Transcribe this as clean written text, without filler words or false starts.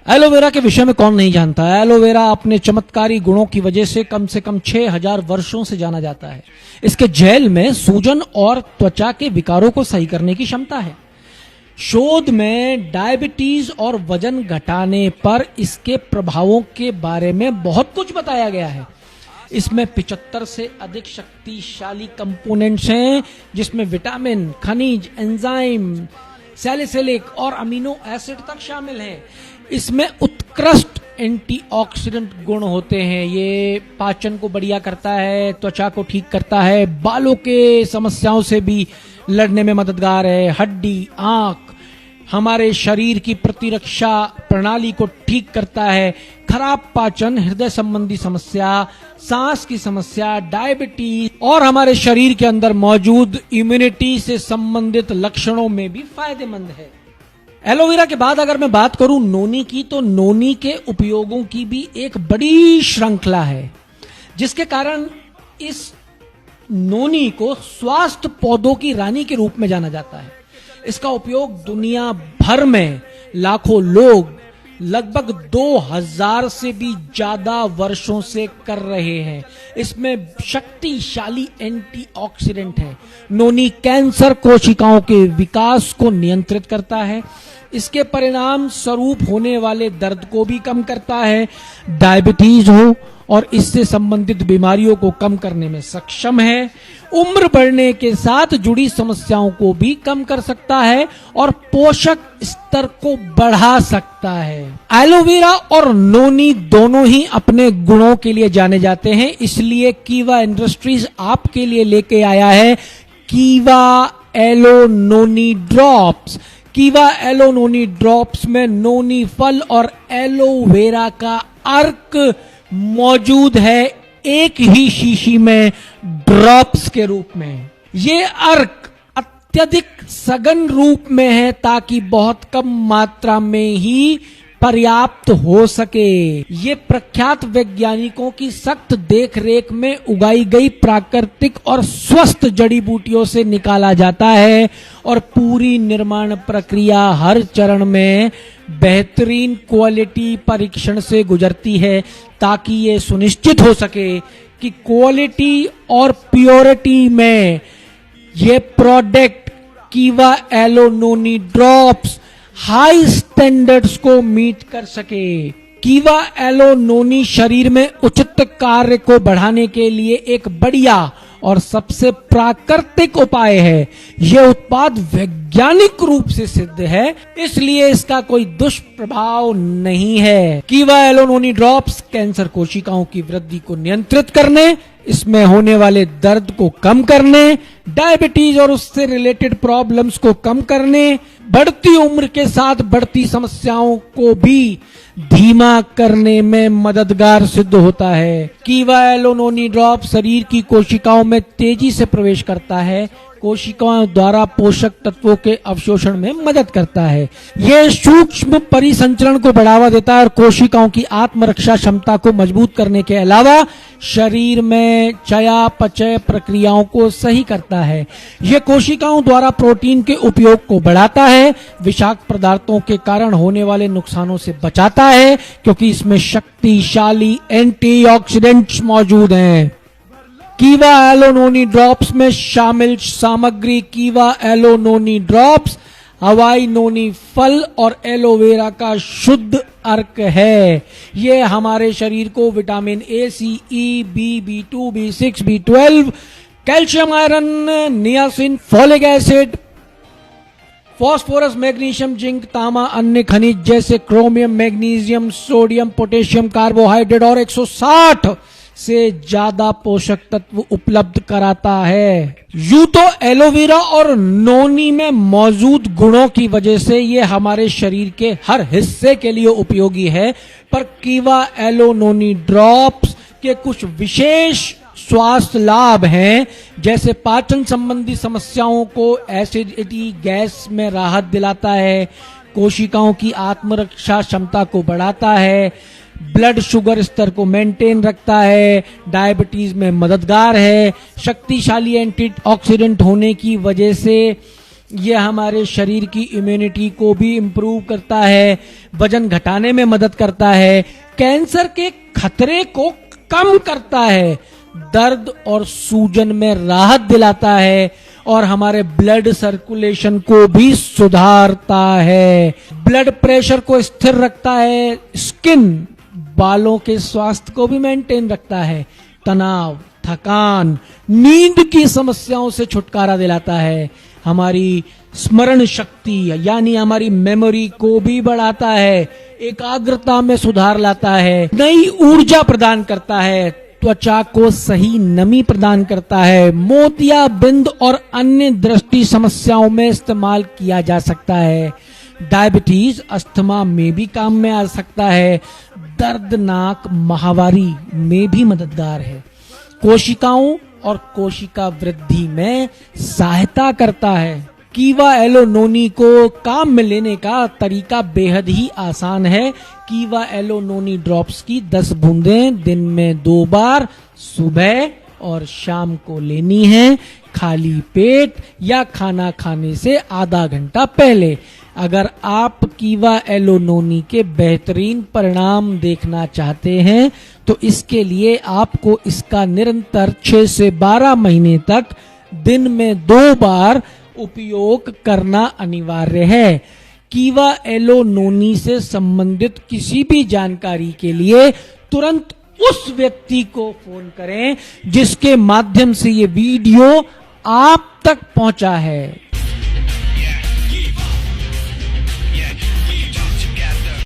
Aloe vera के विषय में कौन नहीं जानता है। एलोवेरा अपने चमत्कारी गुणों की वजह से कम 6000 वर्षों से जाना जाता है। इसके जेल में सूजन और त्वचा के विकारों को सही करने की क्षमता है। शोध में डायबिटीज और वजन घटाने पर इसके प्रभावों के बारे में बहुत कुछ बताया गया है। इसमें 75 से अधिक शक्तिशाली कंपोनेंट्स हैं, जिसमें विटामिन, खनिज, एंजाइम, सैलिसिलिक और अमीनो एसिड तक शामिल हैं। इसमें उत्कृष्ट एंटीऑक्सीडेंट गुण होते हैं। ये पाचन को बढ़िया करता है, त्वचा को ठीक करता है, बालों के समस्याओं से भी लड़ने में मददगार है। हड्डी, आंख, हमारे शरीर की प्रतिरक्षा प्रणाली को ठीक करता है। खराब पाचन, हृदय संबंधी समस्या, सांस की समस्या, डायबिटीज और हमारे शरीर के अंदर मौजूद इम्यूनिटी से संबंधित लक्षणों में भी फायदेमंद है। एलोवेरा के बाद अगर मैं बात करूं नोनी की, तो नोनी के उपयोगों की भी एक बड़ी श्रृंखला है, जिसके कारण इस नोनी को स्वास्थ्य पौधों की रानी के रूप में जाना जाता है। इसका उपयोग दुनिया भर में लाखों लोग लगभग 2000 से भी ज्यादा वर्षों से कर रहे हैं। इसमें शक्तिशाली एंटीऑक्सीडेंट है। नोनी कैंसर कोशिकाओं के विकास को नियंत्रित करता है। इसके परिणाम स्वरूप होने वाले दर्द को भी कम करता है। डायबिटीज हो और इससे संबंधित बीमारियों को कम करने में सक्षम है। उम्र बढ़ने के साथ जुड़ी समस्याओं को भी कम कर सकता है और पोषक स्तर को बढ़ा सकता है। एलोवेरा और नोनी दोनों ही अपने गुणों के लिए जाने जाते हैं, इसलिए कीवा इंडस्ट्रीज आपके लिए लेके आया है कीवा एलो नोनी ड्रॉप्स। कीवा एलो नोनी ड्रॉप्स में नोनी फल और एलोवेरा का अर्क मौजूद है, एक ही शीशी में ड्रॉप्स के रूप में। ये अर्क अत्यधिक सघन रूप में है ताकि बहुत कम मात्रा में ही पर्याप्त हो सके। ये प्रख्यात वैज्ञानिकों की सख्त देखरेख में उगाई गई प्राकृतिक और स्वस्थ जड़ी बूटियों से निकाला जाता है और पूरी निर्माण प्रक्रिया हर चरण में बेहतरीन क्वालिटी परीक्षण से गुजरती है, ताकि ये सुनिश्चित हो सके कि क्वालिटी और प्योरिटी में ये प्रोडक्ट कीवा एलो नोनी ड्रॉप्स हाई स्टैंडर्ड्स को मीट कर सके। कीवा एलो नोनी शरीर में उचित कार्य को बढ़ाने के लिए एक बढ़िया और सबसे प्राकृतिक उपाय है। यह उत्पाद वैज्ञानिक रूप से सिद्ध है, इसलिए इसका कोई दुष्प्रभाव नहीं है। कीवा एलो नोनी ड्रॉप्स कैंसर कोशिकाओं की वृद्धि को नियंत्रित करने, इसमें होने वाले दर्द को कम करने, डायबिटीज और उससे रिलेटेड प्रॉब्लम्स को कम करने, बढ़ती उम्र के साथ बढ़ती समस्याओं को भी धीमा करने में मददगार सिद्ध होता है। कीवा एलो नोनी ड्रॉप शरीर की कोशिकाओं में तेजी से प्रवेश करता है, कोशिकाओं द्वारा पोषक तत्वों के अवशोषण में मदद करता है। यह सूक्ष्म परिसंचरण को बढ़ावा देता है और कोशिकाओं की आत्मरक्षा क्षमता को मजबूत करने के अलावा शरीर में चयापचय प्रक्रियाओं को सही करता है। यह कोशिकाओं द्वारा प्रोटीन के उपयोग को बढ़ाता है, विषाक्त पदार्थों के कारण होने वाले नुकसानों से बचाता है, क्योंकि इसमें शक्तिशाली एंटीऑक्सीडेंट्स मौजूद हैं। कीवा एलो नोनी ड्रॉप्स में शामिल सामग्री कीवा एलो नोनी ड्रॉप्स हवाई नोनी फल और एलोवेरा का शुद्ध अर्क है। ये हमारे शरीर को vitamin A, C, E, B, B2, B6, B12, calcium, iron, niacin, folic acid, phosphorus, magnesium, जिंक, तांबा, अन्य खनिज जैसे chromium, magnesium, sodium, potassium, carbohydrate और 160 से ज्यादा पोषक तत्व उपलब्ध कराता है। यूं तो एलोवेरा और नोनी में मौजूद गुणों की वजह से ये हमारे शरीर के हर हिस्से के लिए उपयोगी है, पर कीवा एलो नोनी ड्रॉप्स के कुछ विशेष स्वास्थ्य लाभ हैं, जैसे पाचन संबंधी समस्याओं को एसिडिटी, गैस में राहत दिलाता है, कोशिकाओं की आत्मरक्षा क्षमता को बढ़ाता है, ब्लड शुगर स्तर को मेंटेन रखता है, डायबिटीज में मददगार है, शक्तिशाली एंटीऑक्सीडेंट होने की वजह से यह हमारे शरीर की इम्यूनिटी को भी इंप्रूव करता है, वजन घटाने में मदद करता है, कैंसर के खतरे को कम करता है, दर्द और सूजन में राहत दिलाता है और हमारे ब्लड सर्कुलेशन को भी सुधारता है, ब्लड प्रेशर को स्थिर रखता है, स्किन बालों के स्वास्थ्य को भी मेंटेन रखता है, तनाव, थकान, नींद की समस्याओं से छुटकारा दिलाता है, हमारी स्मरण शक्ति यानी हमारी मेमोरी को भी बढ़ाता है, एकाग्रता में सुधार लाता है, नई ऊर्जा प्रदान करता है, त्वचा को सही नमी प्रदान करता है, मोतियाबिंद और अन्य दृष्टि समस्याओं में इस्तेमाल किया जा सकता है, डायबिटीज अस्थमा में भी काम में आ सकता है, दर्दनाक माहवारी में भी मददगार है, कोशिकाओं और कोशिका वृद्धि में सहायता करता है। कीवा एलो नोनी को काम में लेने का तरीका बेहद ही आसान है। कीवा एलो नोनी ड्रॉप्स की 10 बूंदें दिन में 2 बार सुबह और शाम को लेनी है, खाली पेट या खाना खाने से आधा घंटा पहले। अगर आप कीवा एलो नोनी के बेहतरीन परिणाम देखना चाहते हैं तो इसके लिए आपको इसका निरंतर 6 से 12 महीने तक दिन में 2 बार उपयोग करना अनिवार्य है। कीवा एलो नोनी से संबंधित किसी भी जानकारी के लिए तुरंत उस व्यक्ति को फोन करें जिसके माध्यम से ये वीडियो आप तक पहुंचा है।